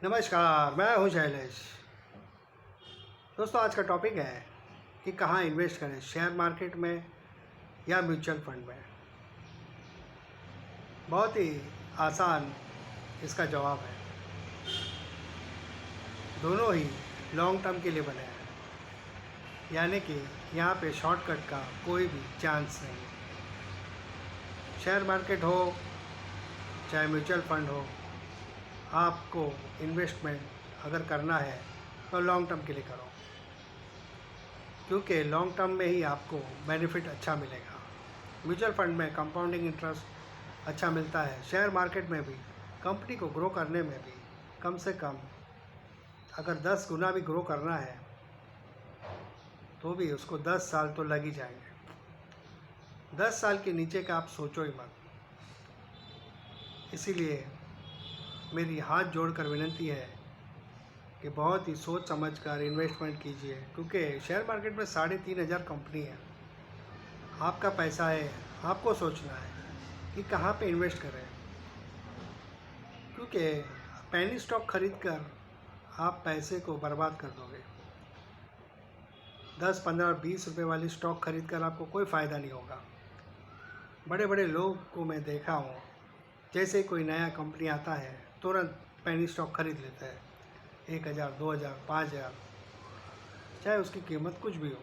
नमस्कार, मैं हूं शैलेश। दोस्तों, आज का टॉपिक है कि कहाँ इन्वेस्ट करें, शेयर मार्केट में या म्यूचुअल फंड में। बहुत ही आसान इसका जवाब है। दोनों ही लॉन्ग टर्म के लिए बने हैं, यानी कि यहाँ पे शॉर्टकट का कोई भी चांस नहीं है। शेयर मार्केट हो चाहे म्यूचुअल फंड हो, आपको इन्वेस्टमेंट अगर करना है तो लॉन्ग टर्म के लिए करो, क्योंकि लॉन्ग टर्म में ही आपको बेनिफिट अच्छा मिलेगा। म्यूचुअल फंड में कंपाउंडिंग इंटरेस्ट अच्छा मिलता है। शेयर मार्केट में भी कंपनी को ग्रो करने में भी कम से कम अगर 10 गुना भी ग्रो करना है तो भी उसको 10 साल तो लग ही जाएंगे। 10 साल के नीचे का आप सोचो ही मत। इसीलिए मेरी हाथ जोड़कर विनती है कि बहुत ही सोच समझ कर इन्वेस्टमेंट कीजिए, क्योंकि शेयर मार्केट में 3,500 कंपनी है। आपका पैसा है, आपको सोचना है कि कहाँ पे इन्वेस्ट करें, क्योंकि पेनी स्टॉक खरीद कर आप पैसे को बर्बाद कर दोगे। 10, 15, 20 रुपये वाली स्टॉक खरीद कर आपको कोई फ़ायदा नहीं होगा। बड़े बड़े लोग को मैं देखा हूँ, जैसे ही कोई नया कंपनी आता है तुरंत पेनी स्टॉक खरीद लेता है। 1,000, 2,000, 5,000, चाहे उसकी कीमत कुछ भी हो।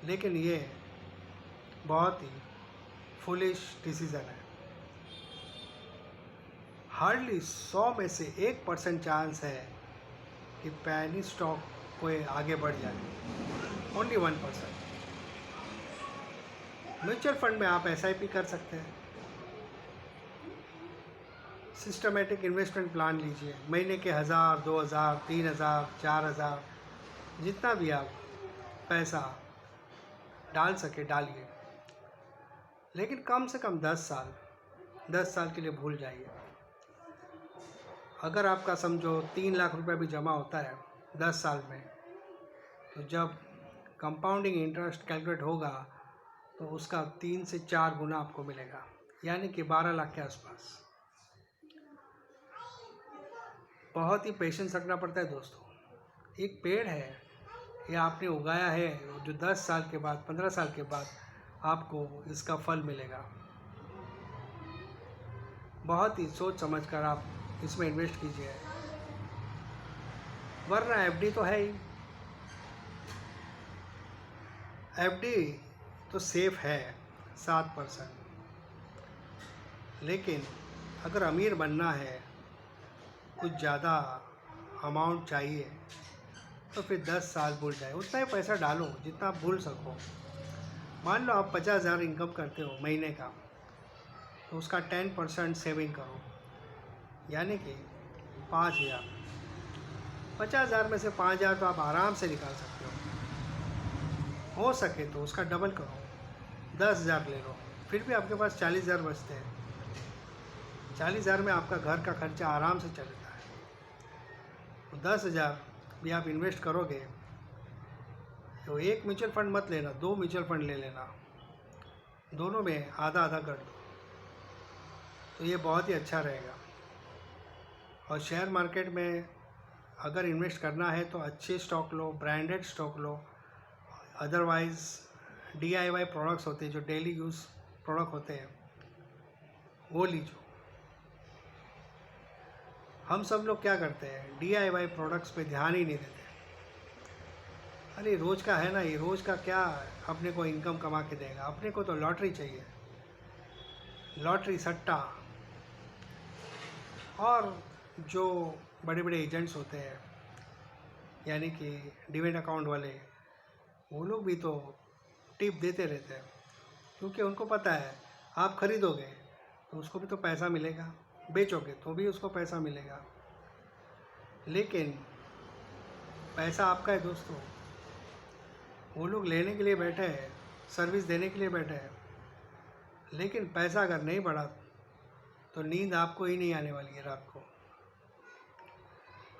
लेकिन ये बहुत ही फुलिश डिसीज़न है। हार्डली 100 में से 1% चांस है कि पेनी स्टॉक कोई आगे बढ़ जाए, ओनली 1%। म्यूचुअल फंड में आप SIP कर सकते हैं। सिस्टमेटिक इन्वेस्टमेंट प्लान लीजिए। महीने के 1,000, 2,000, 3,000, 4,000, जितना भी आप पैसा डाल सके डालिए, लेकिन कम से कम 10 साल के लिए भूल जाइए। अगर आपका समझो 3 लाख रुपए भी जमा होता है 10 साल में, तो जब कंपाउंडिंग इंटरेस्ट कैलकुलेट होगा तो उसका 3 से 4 गुना आपको मिलेगा, यानी कि 12 लाख के आसपास। बहुत ही पेशेंस रखना पड़ता है दोस्तों। एक पेड़ है, ये आपने उगाया है, जो 10 साल के बाद, 15 साल के बाद आपको इसका फल मिलेगा। बहुत ही सोच समझ कर आप इसमें इन्वेस्ट कीजिए, वरना FD तो है ही। FD तो सेफ है 7%, लेकिन अगर अमीर बनना है, कुछ ज़्यादा अमाउंट चाहिए, तो फिर 10 साल भूल जाए। उतना ही पैसा डालो जितना आप भूल सको। मान लो आप 50,000 इनकम करते हो महीने का, तो उसका 10% सेविंग करो, यानी कि 5,000। 50,000 में से 5,000 तो आप आराम से निकाल सकते हो सके तो उसका डबल करो, 10,000 ले लो, फिर भी आपके पास 40,000 बचते हैं। 40,000 में आपका घर का खर्चा आराम से चलता है। तो 10,000 भी आप इन्वेस्ट करोगे तो एक म्यूचुअल फंड मत लेना, 2 म्यूचुअल फंड ले लेना, दोनों में आधा आधा कर दो, तो ये बहुत ही अच्छा रहेगा। और शेयर मार्केट में अगर इन्वेस्ट करना है तो अच्छे स्टॉक लो, ब्रांडेड स्टॉक लो। अदरवाइज़ DIY प्रोडक्ट्स होते हैं, जो डेली यूज़ प्रोडक्ट होते हैं, वो लीजिए। हम सब लोग क्या करते हैं, DIY प्रोडक्ट्स पे ध्यान ही नहीं देते। अरे रोज़ का है ना, ये रोज़ का क्या अपने को इनकम कमा के देगा। अपने को तो लॉटरी चाहिए, लॉटरी, सट्टा। और जो बड़े बड़े एजेंट्स होते हैं, यानी कि डिमेट अकाउंट वाले, वो लोग भी तो टिप देते रहते हैं, क्योंकि उनको पता है आप खरीदोगे तो उसको भी तो पैसा मिलेगा, बेचोगे तो भी उसको पैसा मिलेगा। लेकिन पैसा आपका है दोस्तों। वो लोग लेने के लिए बैठे हैं, सर्विस देने के लिए बैठे हैं, लेकिन पैसा अगर नहीं बढ़ा तो नींद आपको ही नहीं आने वाली है रात को।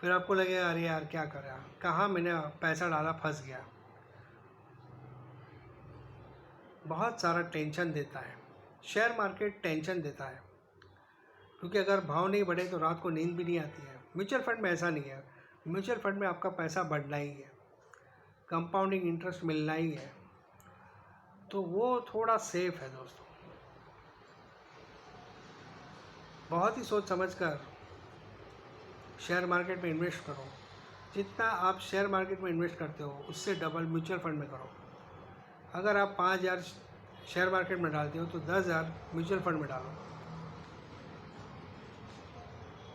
फिर आपको लगेगा अरे यार क्या करा, कहाँ मैंने पैसा डाला, फंस गया। बहुत सारा टेंशन देता है शेयर मार्केट, टेंशन देता है, क्योंकि अगर भाव नहीं बढ़े तो रात को नींद भी नहीं आती है। म्यूचुअल फंड में ऐसा नहीं है। म्यूचुअल फंड में आपका पैसा बढ़ना ही है, कंपाउंडिंग इंटरेस्ट मिलना ही है, तो वो थोड़ा सेफ है दोस्तों। बहुत ही सोच समझ कर शेयर मार्केट में इन्वेस्ट करो। जितना आप शेयर मार्केट में इन्वेस्ट करते हो उससे डबल म्यूचुअल फंड में करो। अगर आप 5,000 शेयर मार्केट में डालते हो तो 10,000 म्यूचुअल फंड में डालो।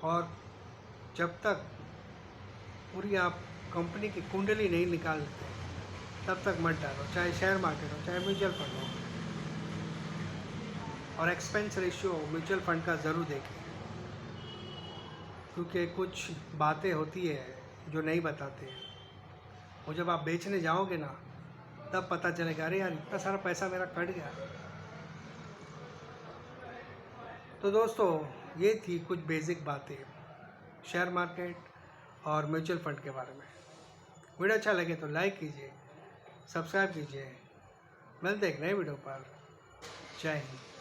और जब तक पूरी आप कंपनी की कुंडली नहीं निकाल लेते तब तक मत डालो, चाहे शेयर मार्केट हो चाहे म्यूचुअल फंड हो। और एक्सपेंस रेशियो म्यूचुअल फंड का ज़रूर देखें, क्योंकि कुछ बातें होती है जो नहीं बताते। और जब आप बेचने जाओगे ना तब पता चलेगा, अरे यार इतना सारा पैसा मेरा कट गया। तो दोस्तों ये थी कुछ बेसिक बातें शेयर मार्केट और म्यूचुअल फंड के बारे में। वीडियो अच्छा लगे तो लाइक कीजिए, सब्सक्राइब कीजिए। मिलते हैं एक नए वीडियो पर। जय हिंद।